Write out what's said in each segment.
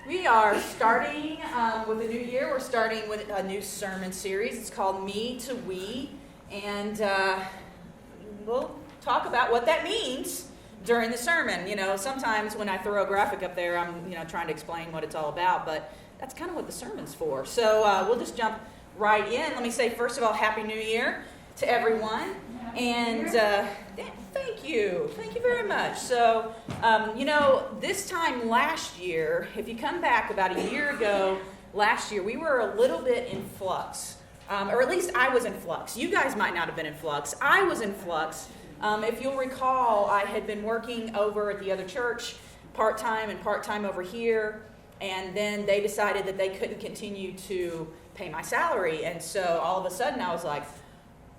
We are starting with a new year. We're starting with a new sermon series. It's called Me to We, and we'll talk about what that means during the sermon. You know, sometimes when I throw a graphic up there, I'm trying to explain what it's all about, but that's kind of what the sermon's for. So we'll just jump right in. Let me say, first of all, Happy New Year to everyone. And thank you very much. So, this time last year, if you come back about a year ago, last year, we were a little bit in flux. Or at least I was in flux. You guys might not have been in flux. I was in flux. If you'll recall, I had been working over at the other church, part-time and part-time over here. And then they decided that they couldn't continue to pay my salary. And so all of a sudden I was like,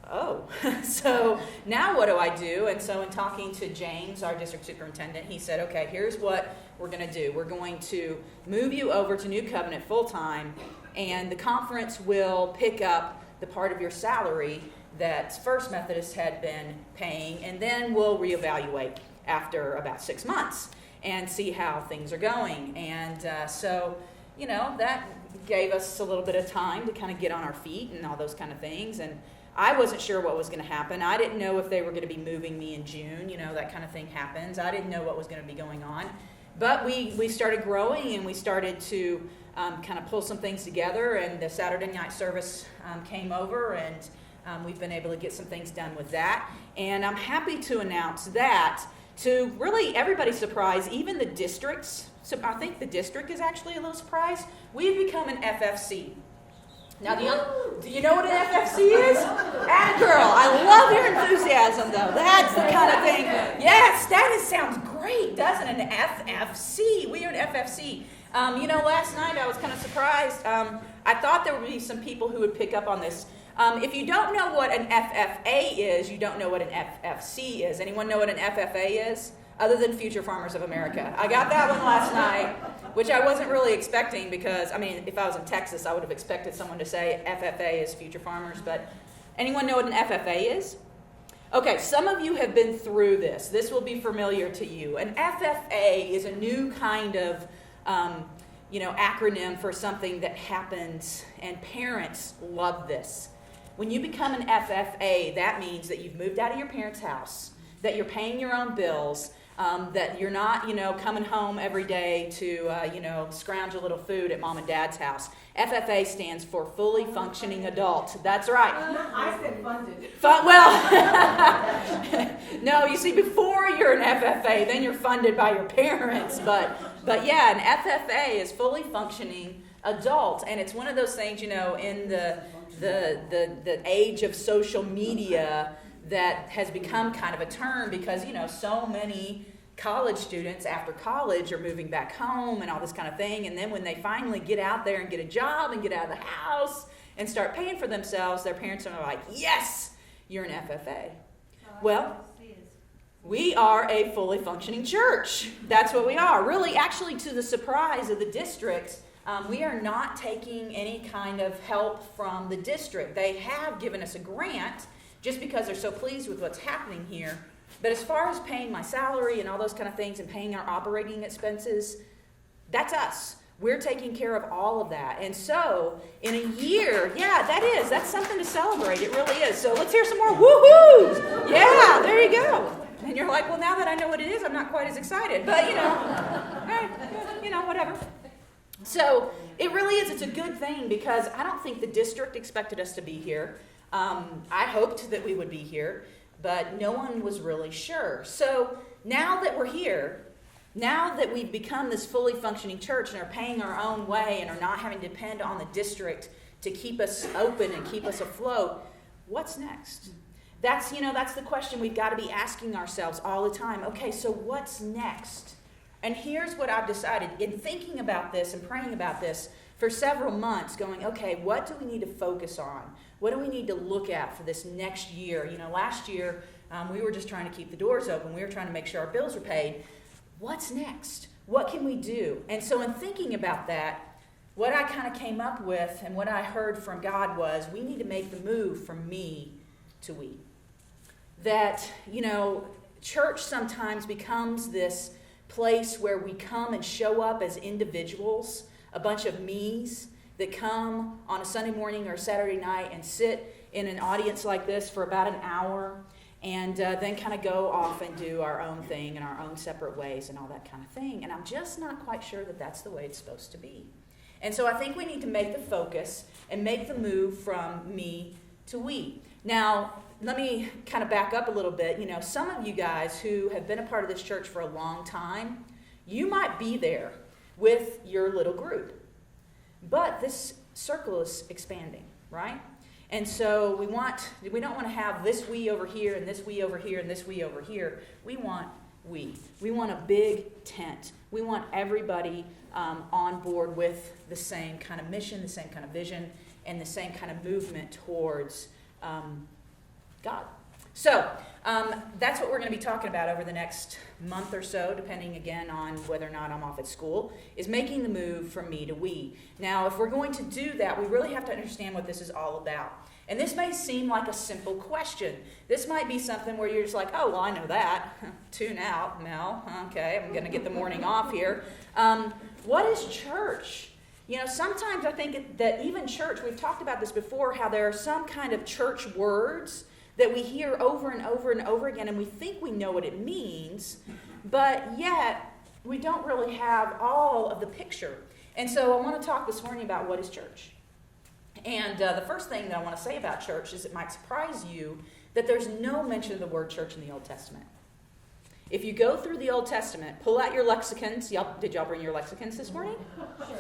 oh, so now what do I do? And so in talking to James, our district superintendent, he said, okay, here's what we're going to do. We're going to move you over to New Covenant full-time, and the conference will pick up the part of your salary that First Methodist had been paying, and then we'll reevaluate after about 6 months and see how things are going. And so that gave us a little bit of time to kind of get on our feet and all those kind of things. And I wasn't sure what was going to happen. I didn't know if they were going to be moving me in June. That kind of thing happens. I didn't know what was going to be going on. But we started growing, and we started to kind of pull some things together, and the Saturday night service came over, and we've been able to get some things done with that. And I'm happy to announce that, to really everybody's surprise, even the districts. So I think the district is actually a little surprised. We've become an FFC. Now, do you know what an FFC is? Girl, I love your enthusiasm, though. That's the kind of thing. Yes, that sounds great, doesn't it? An FFC. We are an FFC. Last night I was kind of surprised. I thought there would be some people who would pick up on this. If you don't know what an FFA is, you don't know what an FFC is. Anyone know what an FFA is? Other than Future Farmers of America. I got that one last night, which I wasn't really expecting because, if I was in Texas, I would have expected someone to say FFA is Future Farmers, but anyone know what an FFA is? Okay, some of you have been through this. This will be familiar to you. An FFA is a new kind of, acronym for something that happens, and parents love this. When you become an FFA, that means that you've moved out of your parents' house, that you're paying your own bills, that you're not, coming home every day to, scrounge a little food at mom and dad's house. FFA stands for fully functioning adult. That's right. I said funded. No, you see, before you're an FFA, then you're funded by your parents. But yeah, an FFA is fully functioning adult, and it's one of those things, in the age of social media, that has become kind of a term because, so many college students after college are moving back home and all this kind of thing. And then when they finally get out there and get a job and get out of the house and start paying for themselves, their parents are like, yes, you're an FFA. Well, we are a fully functioning church. That's what we are. Really, actually, to the surprise of the district, we are not taking any kind of help from the district. They have given us a grant just because they're so pleased with what's happening here. But as far as paying my salary and all those kind of things and paying our operating expenses, that's us. We're taking care of all of that. And so in a year, that's something to celebrate. It really is. So let's hear some more woo-hoos. Yeah, there you go. And you're like, well, now that I know what it is, I'm not quite as excited. But, whatever. So it really is. It's a good thing because I don't think the district expected us to be here. I hoped that we would be here, but no one was really sure. So now that we're here, now that we've become this fully functioning church and are paying our own way and are not having to depend on the district to keep us open and keep us afloat, what's next? That's the question we've got to be asking ourselves all the time. Okay, so what's next? And here's what I've decided in thinking about this and praying about this for several months, going, okay, what do we need to focus on? What do we need to look at for this next year? Last year, we were just trying to keep the doors open. We were trying to make sure our bills were paid. What's next? What can we do? And so in thinking about that, what I kind of came up with and what I heard from God was we need to make the move from me to we. That, church sometimes becomes this place where we come and show up as individuals, a bunch of me's that come on a Sunday morning or a Saturday night and sit in an audience like this for about an hour and then kind of go off and do our own thing in our own separate ways and all that kind of thing. And I'm just not quite sure that that's the way it's supposed to be. And so I think we need to make the focus and make the move from me to we. Now, let me kind of back up a little bit. You know, some of you guys who have been a part of this church for a long time, you might be there with your little group. But this circle is expanding, right? And so we don't want to have this we over here and this we over here and this we over here. We want we. We want a big tent. We want everybody on board with the same kind of mission, the same kind of vision, and the same kind of movement towards God. So that's what we're going to be talking about over the next month or so, depending again on whether or not I'm off at school, is making the move from me to we. Now, if we're going to do that, we really have to understand what this is all about. And this may seem like a simple question. This might be something where you're just like, oh, well, I know that. Tune out, Mel. Okay, I'm going to get the morning off here. What is church? You know, sometimes I think that even church, we've talked about this before, how there are some kind of church words that we hear over and over and over again, and we think we know what it means, but yet we don't really have all of the picture. And so I want to talk this morning about what is church. And the first thing that I want to say about church is it might surprise you that there's no mention of the word church in the Old Testament. If you go through the Old Testament, pull out your lexicons. Did y'all bring your lexicons this morning?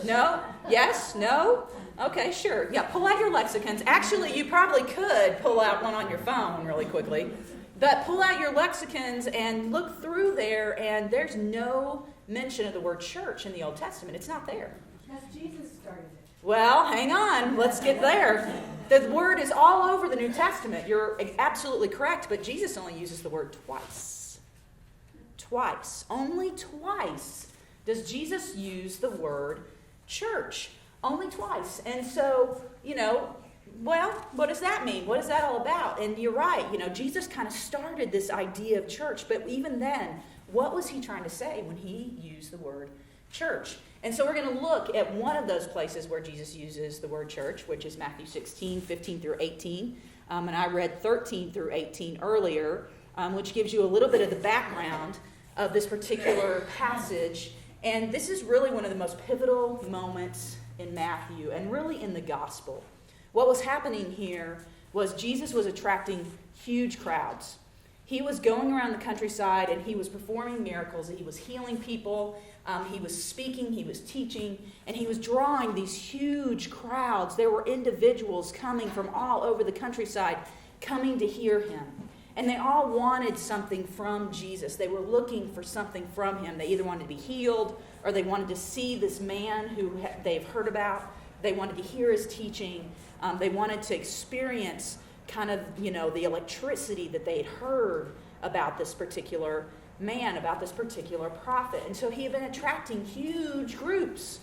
No? Yes? No? Okay, sure. Yeah, pull out your lexicons. Actually, you probably could pull out one on your phone really quickly. But pull out your lexicons and look through there, and there's no mention of the word church in the Old Testament. It's not there. Because Jesus started it. Well, hang on. Let's get there. The word is all over the New Testament. You're absolutely correct, but Jesus only uses the word twice. Twice. Only twice does Jesus use the word church. Only twice. And so, well, what does that mean? What is that all about? And you're right. Jesus kind of started this idea of church. But even then, what was he trying to say when he used the word church? And so we're going to look at one of those places where Jesus uses the word church, which is Matthew 16, 15 through 18. And I read 13 through 18 earlier, which gives you a little bit of the background of this particular passage. And this is really one of the most pivotal moments in Matthew and really in the gospel. What was happening here was Jesus was attracting huge crowds. He was going around the countryside and he was performing miracles. He was healing people. He was speaking. He was teaching. And he was drawing these huge crowds. There were individuals coming from all over the countryside coming to hear him. And they all wanted something from Jesus. They were looking for something from him. They either wanted to be healed or they wanted to see this man who they've heard about. They wanted to hear his teaching. They wanted to experience kind of, the electricity that they had heard about this particular man, about this particular prophet. And so he had been attracting huge groups.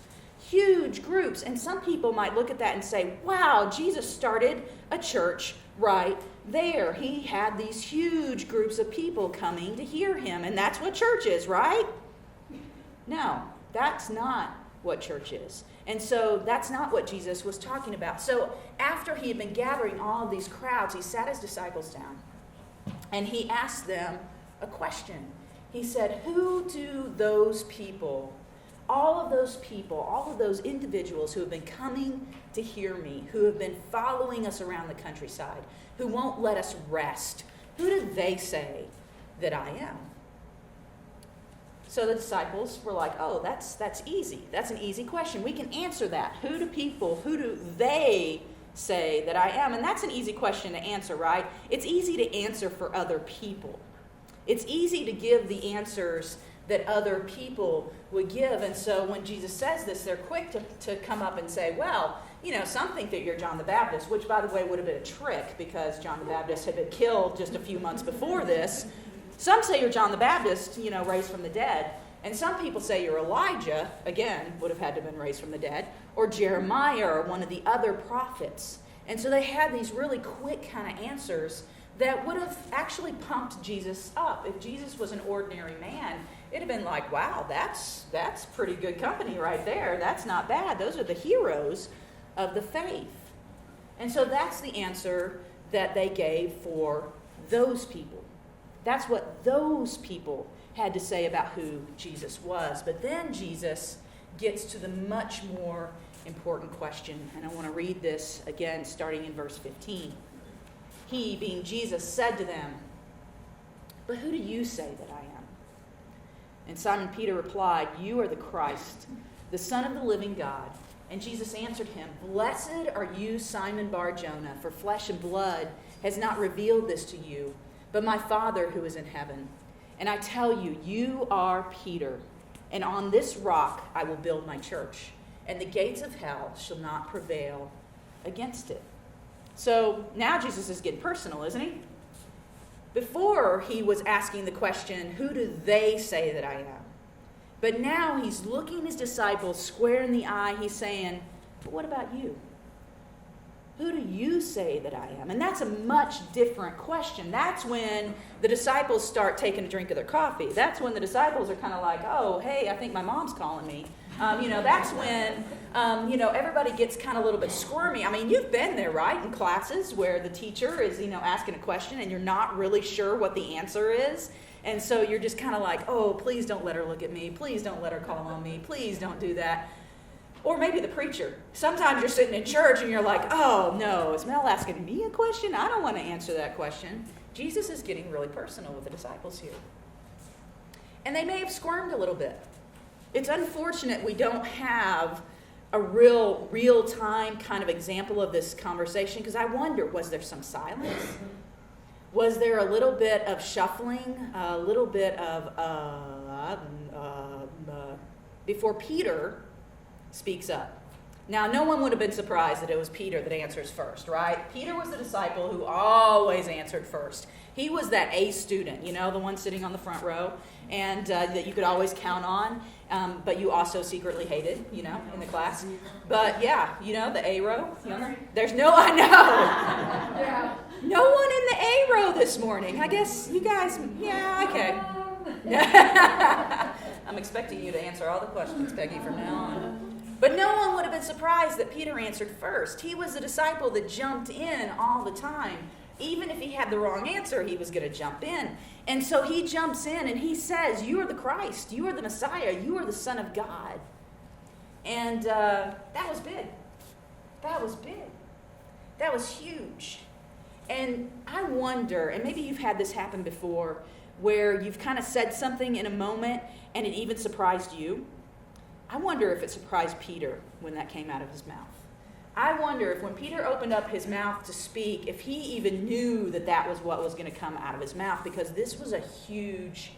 And some people might look at that and say, wow, Jesus started a church right there. He had these huge groups of people coming to hear him, and that's what church is, right? No, that's not what church is. And so that's not what Jesus was talking about. So after he had been gathering all of these crowds, he sat his disciples down, and he asked them a question. He said, who do those people, all of those individuals who have been coming to hear me, who have been following us around the countryside, who won't let us rest, who do they say that I am? So the disciples were like, oh, that's easy. That's an easy question. We can answer that. Who do they say that I am? And that's an easy question to answer, right? It's easy to answer for other people. It's easy to give the answers that other people would give. And so when Jesus says this, they're quick to come up and say, well, some think that you're John the Baptist, which, by the way, would have been a trick because John the Baptist had been killed just a few months before this. Some say you're John the Baptist, raised from the dead. And some people say you're Elijah, again, would have had to have been raised from the dead, or Jeremiah or one of the other prophets. And so they had these really quick kind of answers that would have actually pumped Jesus up. If Jesus was an ordinary man, It'd have been like, wow, that's pretty good company right there. That's not bad. Those are the heroes of the faith. And so that's the answer that they gave for those people. That's what those people had to say about who Jesus was. But then Jesus gets to the much more important question. And I want to read this again, starting in verse 15. He, being Jesus, said to them, "But who do you say that I am?" And Simon Peter replied, "You are the Christ, the Son of the living God." And Jesus answered him, "Blessed are you, Simon Bar-Jonah, for flesh and blood has not revealed this to you, but my Father who is in heaven. And I tell you, you are Peter, and on this rock I will build my church, and the gates of hell shall not prevail against it." So now Jesus is getting personal, isn't he? Before he was asking the question, who do they say that I am? But now he's looking his disciples square in the eye. He's saying, "But what about you? Who do you say that I am?" And that's a much different question. That's when the disciples start taking a drink of their coffee. That's when the disciples are kind of like, "Oh, hey, I think my mom's calling me." That's when, everybody gets kind of a little bit squirmy. I mean, you've been there, right, in classes where the teacher is, asking a question and you're not really sure what the answer is. And so you're just kind of like, "Oh, please don't let her look at me. Please don't let her call on me. Please don't do that." Or maybe the preacher. Sometimes you're sitting in church and you're like, "Oh, no, is Mel asking me a question? I don't want to answer that question." Jesus is getting really personal with the disciples here. And they may have squirmed a little bit. It's unfortunate we don't have a real-time kind of example of this conversation, because I wonder, was there some silence? Was there a little bit of shuffling, a little bit of before Peter speaks up? Now, no one would have been surprised that it was Peter that answers first, right? Peter was the disciple who always answered first. He was that A student, the one sitting on the front row, and that you could always count on, but you also secretly hated, in the class. But yeah, the A row. There's I know. Yeah. No one in the A row this morning. I guess you guys, yeah, okay. I'm expecting you to answer all the questions, Peggy, from now on. But no one would have been surprised that Peter answered first. He was the disciple that jumped in all the time. Even if he had the wrong answer, he was going to jump in. And so he jumps in and he says, "You are the Christ. You are the Messiah. You are the Son of God." And that was big. That was big. That was huge. And I wonder, and maybe you've had this happen before, where you've kind of said something in a moment and it even surprised you. I wonder if it surprised Peter when that came out of his mouth. I wonder if when Peter opened up his mouth to speak, if he even knew that that was what was going to come out of his mouth, because this was a huge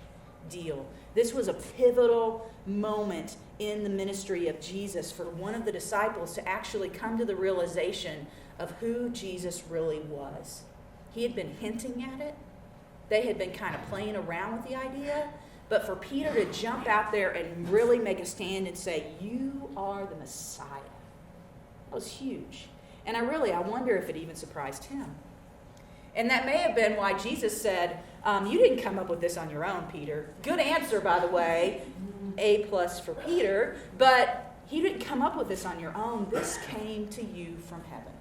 deal. This was a pivotal moment in the ministry of Jesus for one of the disciples to actually come to the realization of who Jesus really was. He had been hinting at it. They had been kind of playing around with the idea. But for Peter to jump out there and really make a stand and say, "You are the Messiah," that was huge. And I wonder if it even surprised him. And that may have been why Jesus said, "You didn't come up with this on your own, Peter." Good answer, by the way. A+ for Peter. But he didn't come up with this on your own. This came to you from heaven.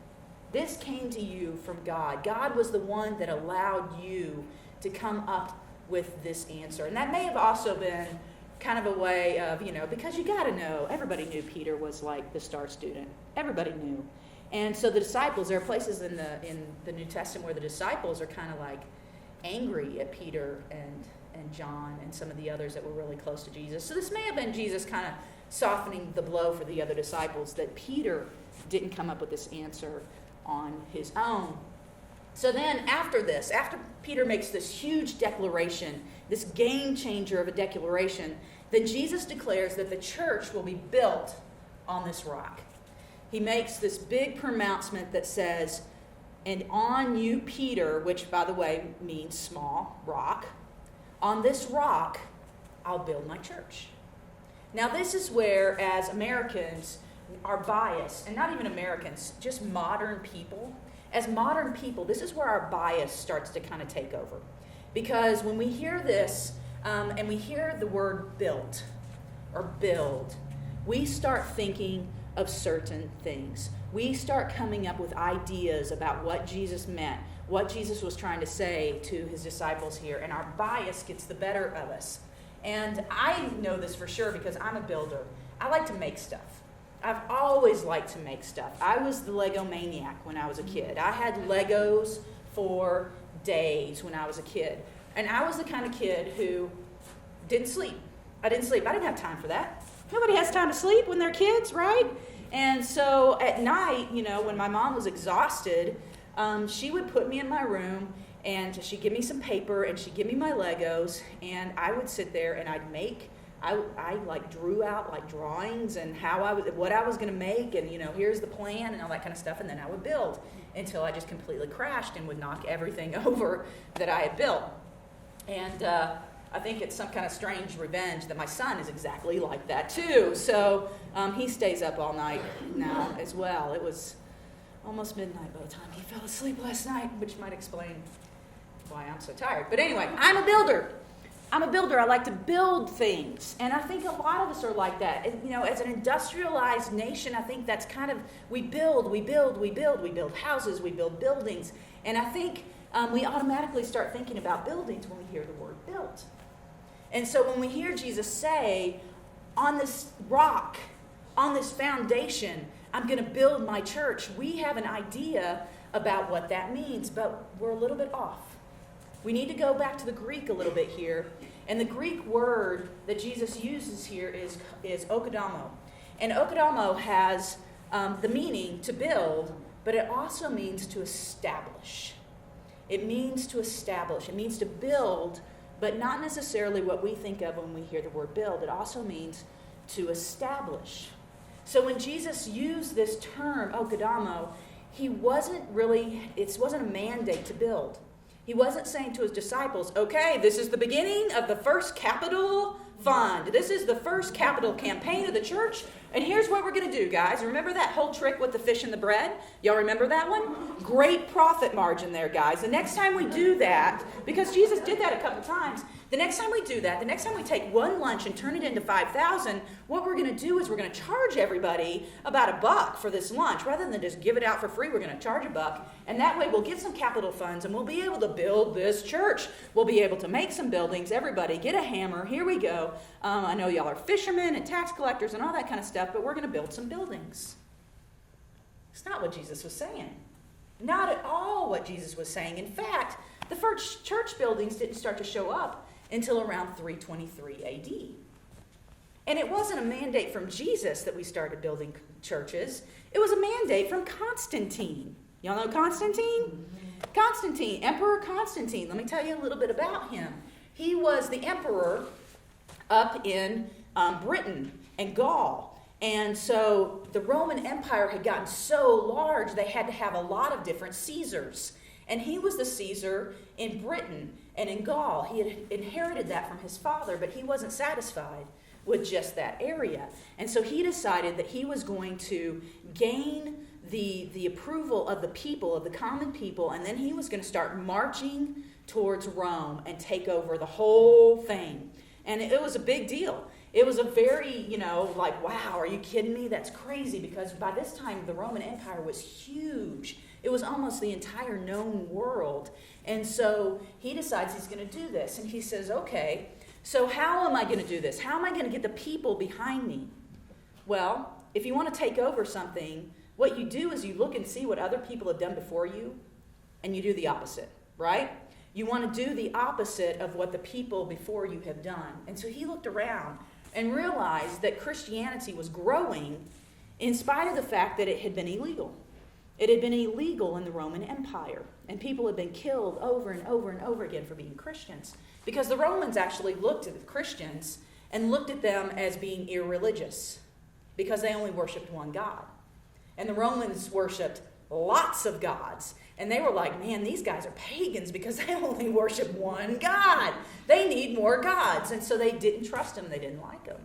This came to you from God. God was the one that allowed you to come up with this answer. And that may have also been kind of a way of, because you got to know, everybody knew Peter was like the star student. Everybody knew. And so the disciples, there are places in the New Testament where the disciples are kind of like angry at Peter and John and some of the others that were really close to Jesus. So this may have been Jesus kind of softening the blow for the other disciples that Peter didn't come up with this answer on his own. So then after Peter makes this huge declaration, this game changer of a declaration, then Jesus declares that the church will be built on this rock. He makes this big pronouncement that says, "And on you, Peter," which, by the way, means small rock, "on this rock, I'll build my church." Now, this is where, as Americans, our bias, and not even Americans, just modern people, as modern people, this is where our bias starts to kind of take over. Because when we hear this, and we hear the word built or build, we start thinking of certain things. We start coming up with ideas about what Jesus meant, what Jesus was trying to say to his disciples here, and our bias gets the better of us. And I know this for sure because I'm a builder. I like to make stuff. I've always liked to make stuff. I was the Lego maniac when I was a kid. I had Legos for days when I was a kid. And I was the kind of kid who didn't sleep. I didn't sleep. I didn't have time for that. Nobody has time to sleep when they're kids, right? And so at night, when my mom was exhausted, she would put me in my room and she'd give me some paper and she'd give me my Legos, and I would sit there and I'd make. I like drew out like drawings and what I was going to make, and here's the plan and all that kind of stuff, and then I would build until I just completely crashed and would knock everything over that I had built. And I think it's some kind of strange revenge that my son is exactly like that too. So he stays up all night now as well. It was almost midnight by the time he fell asleep last night, which might explain why I'm so tired. But anyway, I'm a builder. I like to build things. And I think a lot of us are like that. As an industrialized nation, I think that's kind of, we build houses, we build buildings. And I think we automatically start thinking about buildings when we hear the word built. And so when we hear Jesus say, on this rock, on this foundation, I'm going to build my church, we have an idea about what that means, but we're a little bit off. We need to go back to the Greek a little bit here. And the Greek word that Jesus uses here is okodamo. And okodamo has the meaning to build, but it also means to establish. It means to establish. It means to build, but not necessarily what we think of when we hear the word build. It also means to establish. So when Jesus used this term, okodamo, it wasn't a mandate to build. He wasn't saying to his disciples, okay, this is the beginning of the first capital fund. This is the first capital campaign of the church. And here's what we're going to do, guys. Remember that whole trick with the fish and the bread? Y'all remember that one? Great profit margin there, guys. The next time we do that, because Jesus did that a couple times, the next time we do that, the next time we take one lunch and turn it into 5,000, what we're going to do is we're going to charge everybody about $1 for this lunch. Rather than just give it out for free, we're going to charge $1. And that way we'll get some capital funds and we'll be able to build this church. We'll be able to make some buildings. Everybody get a hammer. Here we go. I know y'all are fishermen and tax collectors and all that kind of stuff, but we're going to build some buildings. It's not what Jesus was saying. Not at all what Jesus was saying. In fact, the first church buildings didn't start to show up until around 323 AD. And it wasn't a mandate from Jesus that we started building churches. It was a mandate from Constantine. Y'all know Constantine? Constantine, Emperor Constantine. Let me tell you a little bit about him. He was the emperor up in Britain and Gaul. And so the Roman Empire had gotten so large, they had to have a lot of different Caesars. And he was the Caesar in Britain and in Gaul. He had inherited that from his father, but he wasn't satisfied with just that area. And so he decided that he was going to gain the approval of the people, of the common people, and then he was going to start marching towards Rome and take over the whole thing. And it was a big deal. It was a very, like, wow, are you kidding me? That's crazy, because by this time the Roman Empire was huge. It was almost the entire known world. And so he decides he's going to do this. And he says, okay, so how am I going to do this? How am I going to get the people behind me? Well, if you want to take over something, what you do is you look and see what other people have done before you, and you do the opposite, right? You want to do the opposite of what the people before you have done. And so he looked around and realized that Christianity was growing in spite of the fact that it had been illegal. It had been illegal in the Roman Empire, and people had been killed over and over and over again for being Christians, because the Romans actually looked at the Christians and looked at them as being irreligious because they only worshipped one God. And the Romans worshipped lots of gods. And they were like, man, these guys are pagans because they only worship one God. They need more gods. And so they didn't trust him. They didn't like him.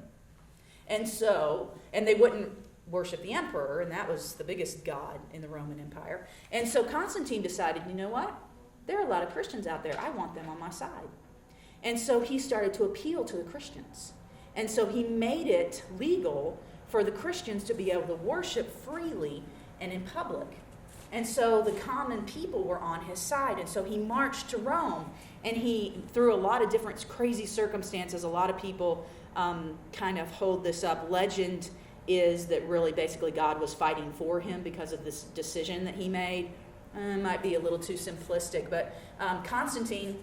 And they wouldn't worship the emperor, and that was the biggest god in the Roman Empire. And so Constantine decided, you know what? There are a lot of Christians out there. I want them on my side. And so he started to appeal to the Christians. And so he made it legal for the Christians to be able to worship freely and in public. And so the common people were on his side. And so he marched to Rome. And he, through a lot of different crazy circumstances, a lot of people kind of hold this up. Legend is that really basically God was fighting for him because of this decision that he made. It might be a little too simplistic, but Constantine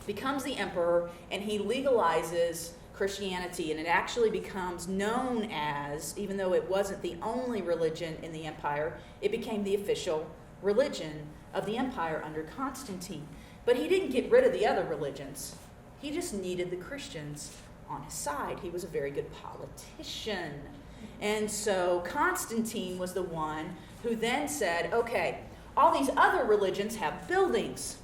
becomes the emperor, and he legalizes Christianity, and it actually becomes known as, even though it wasn't the only religion in the empire, it became the official religion of the empire under Constantine. But he didn't get rid of the other religions. He just needed the Christians on his side. He was a very good politician. And so Constantine was the one who then said, okay, all these other religions have buildings.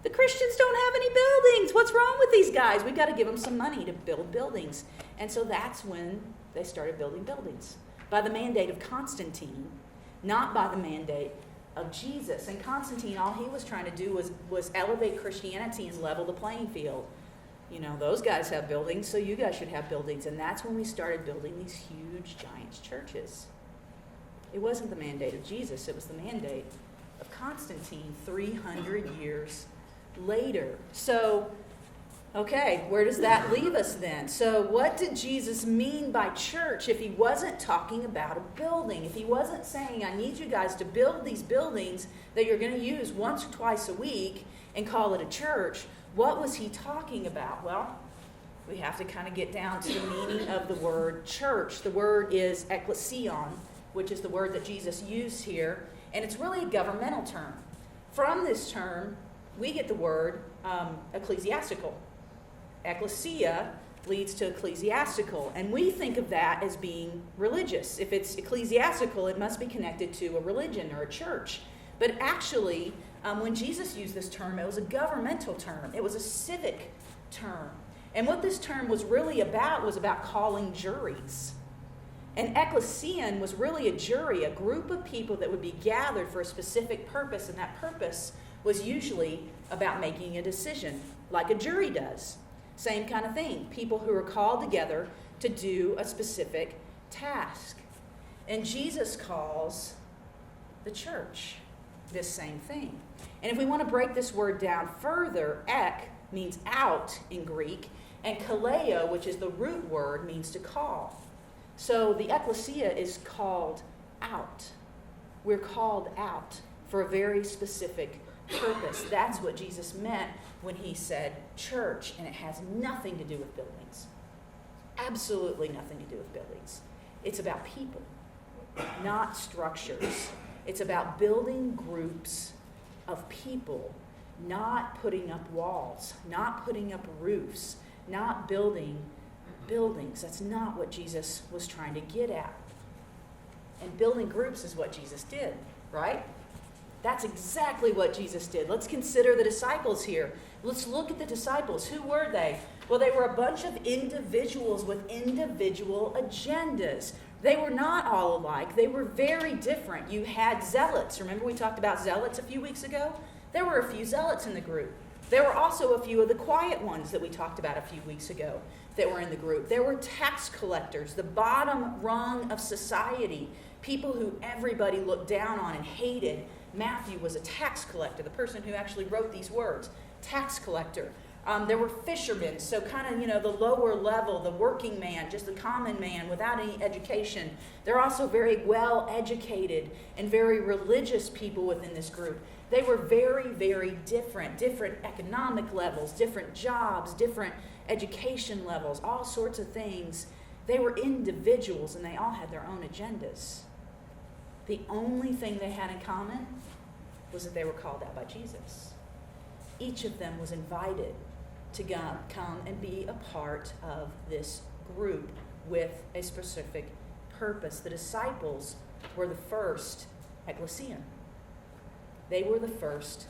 The Christians don't have any buildings. What's wrong with these guys? We've got to give them some money to build buildings. And so that's when they started building buildings. By the mandate of Constantine, not by the mandate of Jesus. And Constantine, all he was trying to do was elevate Christianity and level the playing field. You know, those guys have buildings, so you guys should have buildings. And that's when we started building these huge, giant churches. It wasn't the mandate of Jesus. It was the mandate of Constantine 300 years later. So, okay, where does that leave us then? So what did Jesus mean by church if he wasn't talking about a building? If he wasn't saying, I need you guys to build these buildings that you're going to use once or twice a week and call it a church, what was he talking about? Well, we have to kind of get down to the meaning of the word church. The word is ekklesion, which is the word that Jesus used here, and it's really a governmental term. From this term, we get the word ecclesiastical. Ecclesia leads to ecclesiastical, and we think of that as being religious. If it's ecclesiastical, it must be connected to a religion or a church. But actually, when Jesus used this term, it was a governmental term. It was a civic term. And what this term was really about was about calling juries. And ecclesian was really a jury, a group of people that would be gathered for a specific purpose, and that purpose was usually about making a decision, like a jury does. Same kind of thing. People who are called together to do a specific task. And Jesus calls the church this same thing. And if we want to break this word down further, ek means out in Greek, and kaleo, which is the root word, means to call. So the ecclesia is called out. We're called out for a very specific purpose. That's what Jesus meant when he said church, and it has nothing to do with buildings. Absolutely nothing to do with buildings. It's about people, not structures. It's about building groups of people, not putting up walls, not putting up roofs, not building buildings. That's not what Jesus was trying to get at. And building groups is what Jesus did, right? That's exactly what Jesus did. Let's consider the disciples here. Let's look at the disciples. Who were they? Well, they were a bunch of individuals with individual agendas. They were not all alike. They were very different. You had zealots. Remember we talked about zealots a few weeks ago? There were a few zealots in the group. There were also a few of the quiet ones that we talked about a few weeks ago that were in the group. There were tax collectors, the bottom rung of society, people who everybody looked down on and hated. Matthew was a tax collector, the person who actually wrote these words, tax collector. There were fishermen, so kind of, the lower level, the working man, just the common man without any education. There are also very well educated and very religious people within this group. They were very, very different economic levels, different jobs, different education levels, all sorts of things. They were individuals and they all had their own agendas. The only thing they had in common was that they were called out by Jesus. Each of them was invited to come and be a part of this group with a specific purpose. The disciples were the first ecclesia. They were the first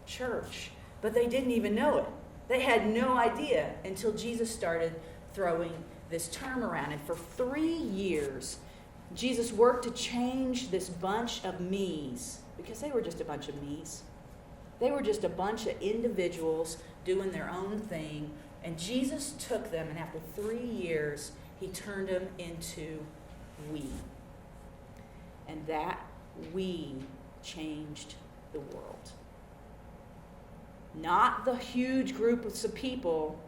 church, but they didn't even know it. They had no idea until Jesus started throwing this term around. And for 3 years, Jesus worked to change this bunch of me's, because they were just a bunch of me's. They were just a bunch of individuals doing their own thing, And Jesus took them, and after 3 years, he turned them into we. And that we changed the world. Not the huge groups of people,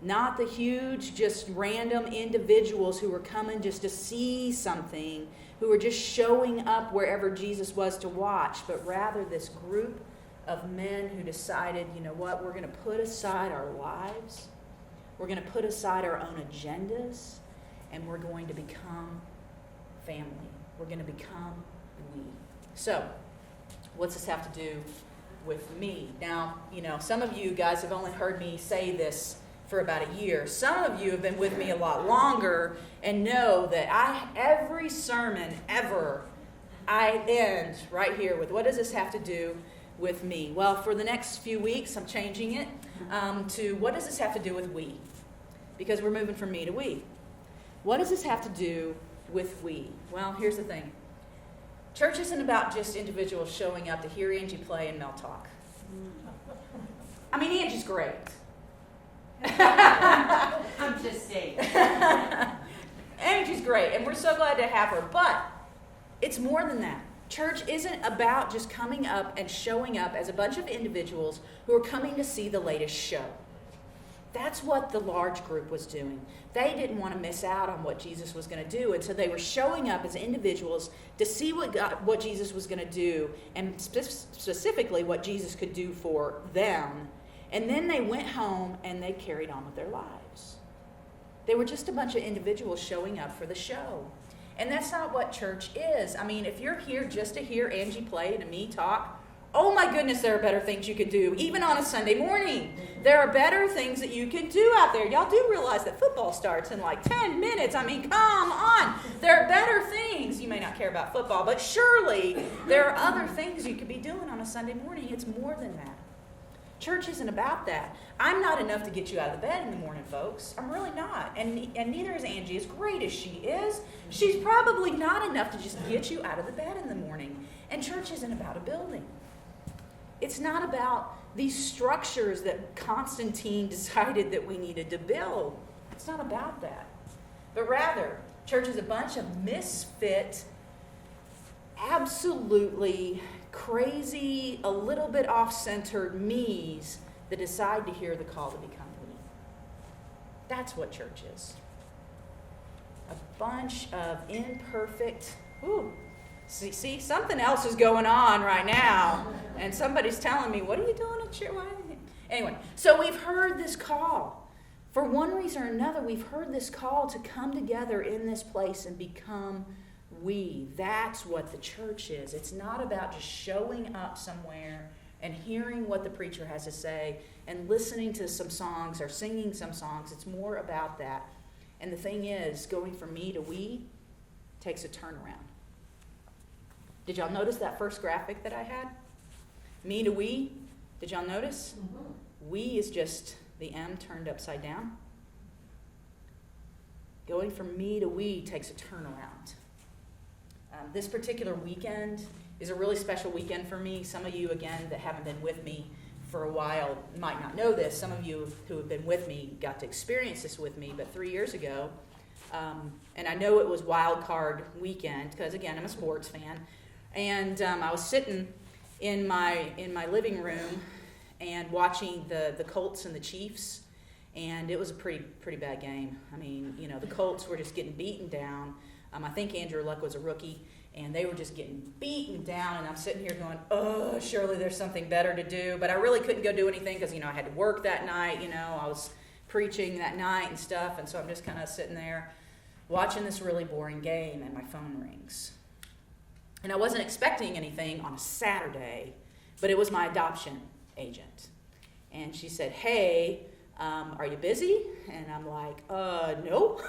not the huge, just random individuals who were coming just to see something, who were just showing up wherever Jesus was to watch, but rather this group of men who decided, you know what, we're going to put aside our lives, we're going to put aside our own agendas, and we're going to become family. We're going to become we. So, what's this have to do with me? Now, you know, some of you guys have only heard me say this for about a year. Some of you have been with me a lot longer and know that every sermon ever, I end right here with, what does this have to do with me? Well, for the next few weeks, I'm changing it to, what does this have to do with we? Because we're moving from me to we. What does this have to do with we? Well, here's the thing. Church isn't about just individuals showing up to hear Angie play and Mel talk. I mean, Angie's great. I'm just saying. Angie's great, and we're so glad to have her. But it's more than that. Church isn't about just coming up and showing up as a bunch of individuals who are coming to see the latest show. That's what the large group was doing. They didn't want to miss out on what Jesus was going to do, and so they were showing up as individuals to see what Jesus was going to do, and specifically what Jesus could do for them. And then they went home and they carried on with their lives. They were just a bunch of individuals showing up for the show. And that's not what church is. I mean, if you're here just to hear Angie play and me talk, oh my goodness, there are better things you could do, even on a Sunday morning. There are better things that you can do out there. Y'all do realize that football starts in like 10 minutes. I mean, come on. There are better things. You may not care about football, but surely there are other things you could be doing on a Sunday morning. It's more than that. Church isn't about that. I'm not enough to get you out of the bed in the morning, folks. I'm really not. And neither is Angie. As great as she is, she's probably not enough to just get you out of the bed in the morning. And church isn't about a building. It's not about these structures that Constantine decided that we needed to build. It's not about that. But rather, church is a bunch of misfit, absolutely crazy, a little bit off-centered me's that decide to hear the call to become we. That's what church is. A bunch of imperfect, see, something else is going on right now, and somebody's telling me, what are you doing at church? Anyway, so we've heard this call. For one reason or another, we've heard this call to come together in this place and become we. That's what the church is. It's not about just showing up somewhere and hearing what the preacher has to say and listening to some songs or singing some songs. It's more about that. And the thing is, going from me to we takes a turnaround. Did y'all notice that first graphic that I had? Me to we. Did y'all notice? Mm-hmm. We is just the M turned upside down. Going from me to we takes a turnaround. This particular weekend is a really special weekend for me. Some of you, again, that haven't been with me for a while might not know this. Some of you who have been with me got to experience this with me, but 3 years ago, and I know it was wild card weekend because, again, I'm a sports fan, and I was sitting in my living room and watching the Colts and the Chiefs, and it was a pretty bad game. I mean, you know, the Colts were just getting beaten down. I think Andrew Luck was a rookie, and they were just getting beaten down, and I'm sitting here going, oh, surely there's something better to do, but I really couldn't go do anything because, you know, I had to work that night, I was preaching that night and stuff, and so I'm just kind of sitting there watching this really boring game, and my phone rings. And I wasn't expecting anything on a Saturday, but it was my adoption agent, and she said, hey, are you busy? And I'm like, no,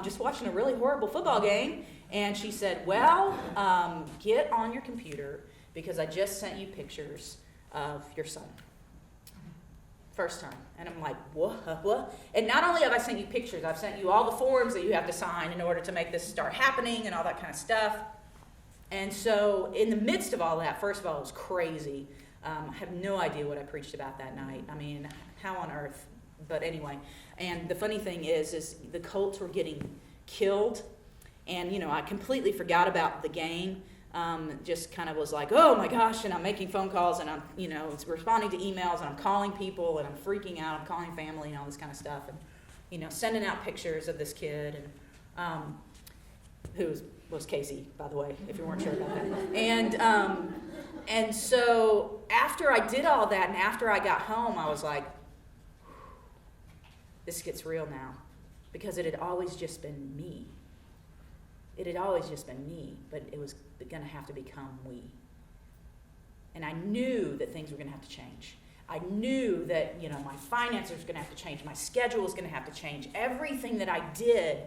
just watching a really horrible football game. And she said, well, get on your computer because I just sent you pictures of your son. First time. And I'm like, what? And not only have I sent you pictures, I've sent you all the forms that you have to sign in order to make this start happening and all that kind of stuff. And so in the midst of all that, first of all, it was crazy. I have no idea what I preached about that night. I mean, how on earth But anyway, and the funny thing is the Colts were getting killed, and I completely forgot about the game. Just kind of was like, oh my gosh, and I'm making phone calls, and I'm responding to emails, and I'm calling people, and I'm freaking out. I'm calling family and all this kind of stuff, and sending out pictures of this kid, and who was Casey, by the way, if you weren't sure about that. And so after I did all that, and after I got home, I was like, this gets real now, because it had always just been me. It had always just been me, but it was going to have to become we. And I knew that things were going to have to change. I knew that, my finances were going to have to change. My schedule was going to have to change. Everything that I did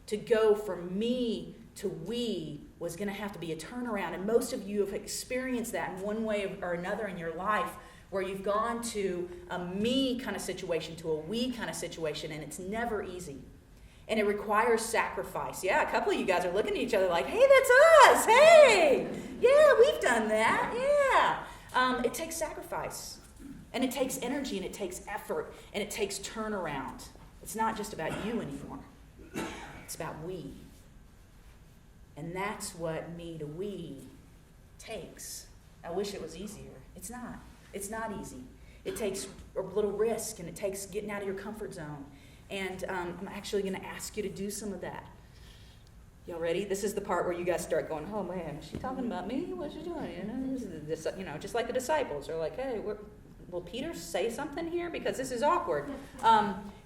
to go from me to we was going to have to be a turnaround. And most of you have experienced that in one way or another in your life, where you've gone to a me kind of situation to a we kind of situation, and it's never easy. And it requires sacrifice. Yeah, a couple of you guys are looking at each other like, hey, that's us. Hey, yeah, we've done that. Yeah. It takes sacrifice. And it takes energy, and it takes effort, and it takes turnaround. It's not just about you anymore. It's about we. And that's what me to we takes. I wish it was easier. It's not. It's not easy. It takes a little risk, and it takes getting out of your comfort zone. And I'm actually going to ask you to do some of that. Y'all ready? This is the part where you guys start going, oh man, is she talking about me? What's she doing? This, just like the disciples are like, hey, will Peter say something here? Because this is awkward.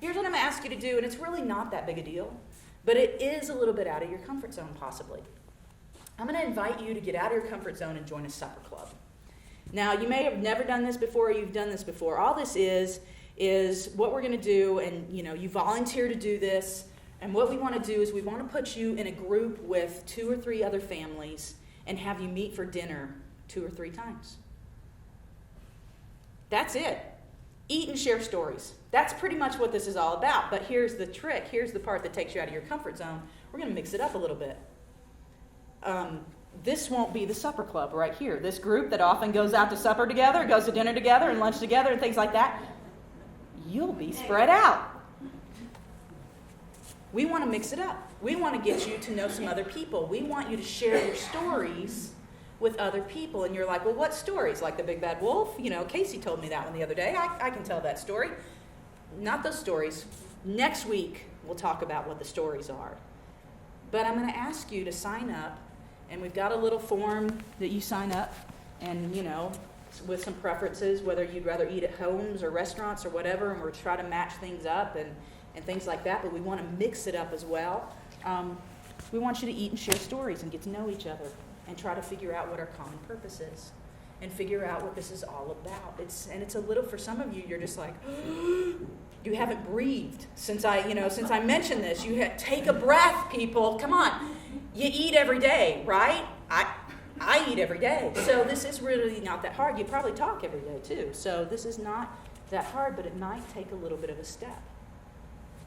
Here's what I'm going to ask you to do, and it's really not that big a deal, but it is a little bit out of your comfort zone, possibly. I'm going to invite you to get out of your comfort zone and join a supper club. Now, you may have never done this before, or you've done this before. All this is what we're going to do, and you volunteer to do this, and what we want to do is we want to put you in a group with 2 or 3 other families and have you meet for dinner 2 or 3 times. That's it. Eat and share stories. That's pretty much what this is all about. But here's the trick. Here's the part that takes you out of your comfort zone. We're going to mix it up a little bit. This won't be the supper club right here. This group that often goes out to supper together, goes to dinner together and lunch together and things like that, you'll be spread out. We want to mix it up. We want to get you to know some other people. We want you to share your stories with other people. And you're like, well, what stories? Like the big bad wolf? Casey told me that one the other day. I can tell that story. Not those stories. Next week, we'll talk about what the stories are. But I'm going to ask you to sign up. And we've got a little form that you sign up. And, with some preferences, whether you'd rather eat at homes or restaurants or whatever. And we'll try to match things up and things like that. But we want to mix it up as well. We want you to eat and share stories and get to know each other. And try to figure out what our common purpose is, and figure out what this is all about. It's a little, for some of you, you're just like, you haven't breathed since I mentioned this. Take a breath, people. Come on, you eat every day, right? I eat every day, so this is really not that hard. You probably talk every day too, so this is not that hard, but it might take a little bit of a step.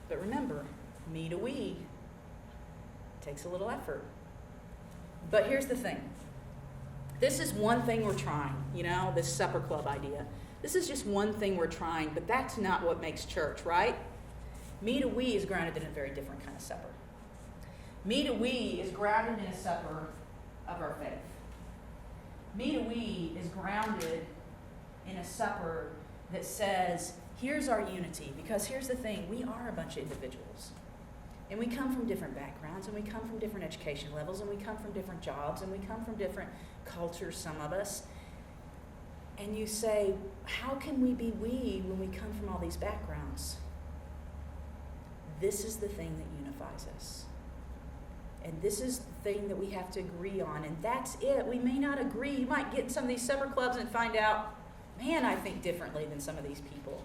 But remember, me to we takes a little effort. But here's the thing. This is one thing we're trying, this supper club idea. This is just one thing we're trying, but that's not what makes church, right? Me to we is grounded in a very different kind of supper. Me to we is grounded in a supper of our faith. Me to we is grounded in a supper that says, here's our unity. Because here's the thing, we are a bunch of individuals. And we come from different backgrounds, and we come from different education levels, and we come from different jobs, and we come from different cultures, some of us. And you say, how can we be we when we come from all these backgrounds? This is the thing that unifies us. And this is the thing that we have to agree on, and that's it. We may not agree. You might get in some of these supper clubs and find out, man, I think differently than some of these people.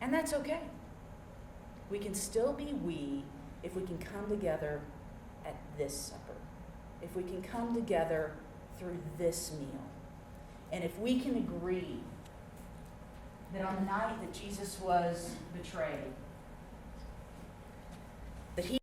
And that's okay. We can still be we if we can come together at this supper. If we can come together through this meal. And if we can agree that on the night that Jesus was betrayed, that he